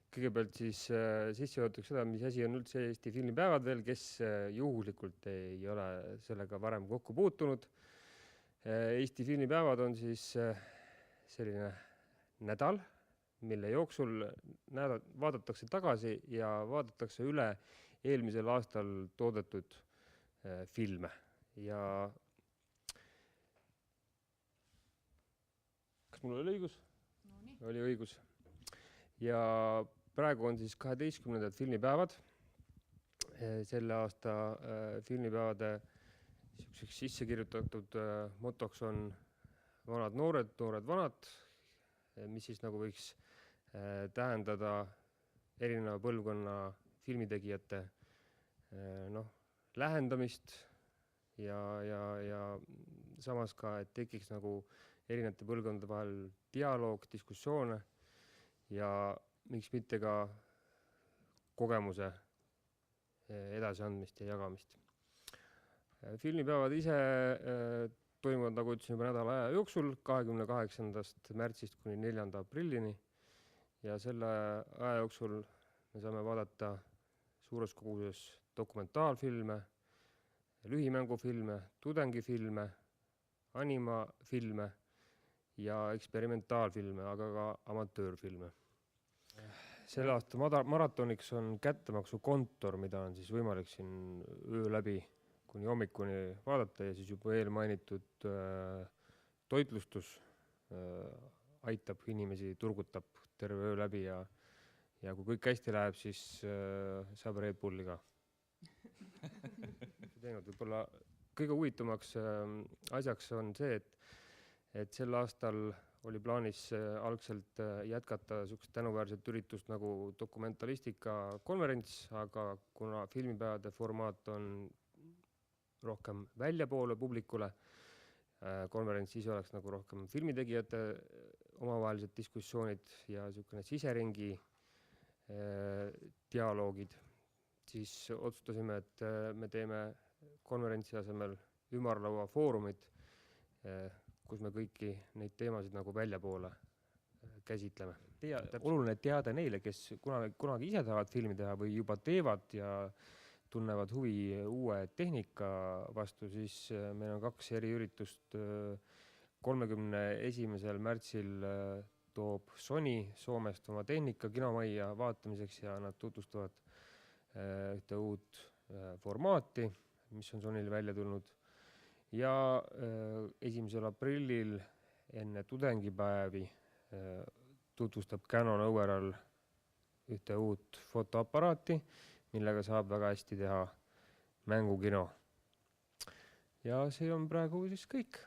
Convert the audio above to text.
kõigepealt siis sissejuhatuseks seda, mis asi on üldse Eesti filmipäevad veel, kes juhuslikult ei ole sellega varem kokku puutunud. Eesti filmipäevad on siis selline nädal, mille jooksul vaadatakse tagasi ja vaadatakse üle eelmisel aastal toodetud filme. Ja kas mul oli õigus? Oli õigus. Ja praegu on siis 12. filmipäevad. Selle aasta filmipäevade sisse kirjutatud motoks on vanad noored, noored vanad, mis siis nagu võiks tähendada erineva põlvkonna filmitegijate lähendamist ja samas ka, et tekiks nagu erinevate põlvkondade vahel dialoog, diskussioone ja miks mitte ka kogemuse edasiandmist ja jagamist. Filmipäevad ise toimuvad, nagu ütlesin, juba nädala aja jooksul 28. märtsist kuni 4. aprillini ja selle aja jooksul me saame vaadata suures koguses dokumentaalfilme, lühimängufilme, tudengifilme, animafilme ja eksperimentaalfilme, aga ka amatöörfilme. Selle aasta maratoniks on kättemaksukontor, mida on siis võimalik siin öö läbi kuni hommikuni vaadata ja siis juba eelmainitud toitlustus aitab inimesi, turgutab terve öö läbi ja kui kõik hästi läheb, siis saab Red Bulli ka. Võib-olla kõige huvitavamaks asjaks on see, et sel aastal oli plaanis algselt jätkata sihukest tänuväärset üritust nagu dokumentalistika konverents, aga kuna filmipäevade formaat on rohkem väljapoole publikule, konverents ise oleks nagu rohkem filmitegijate omavahelised diskussioonid ja sihukene siseringi dialoogid, siis otsustasime, et me teeme konverentsi asemel ümarlaua foorumid, kus me kõiki neid teemasid nagu väljapoole käsitleme. Oluline teada neile, kes kunagi ise tahavad filmi teha või juba teevad ja tunnevad huvi uue tehnika vastu, siis meil on 2 eriüritust. 31. märtsil toob Sony Soomest oma tehnika kinomajja vaatamiseks ja nad tutvustavad ühte uut formaati, mis on Sonyl välja tulnud. Ja 1. aprillil enne tudengipäevi tutvustab Canon Overall ühte uut fotoaparaati, millega saab väga hästi teha mängukino. Ja see on praegu siis kõik.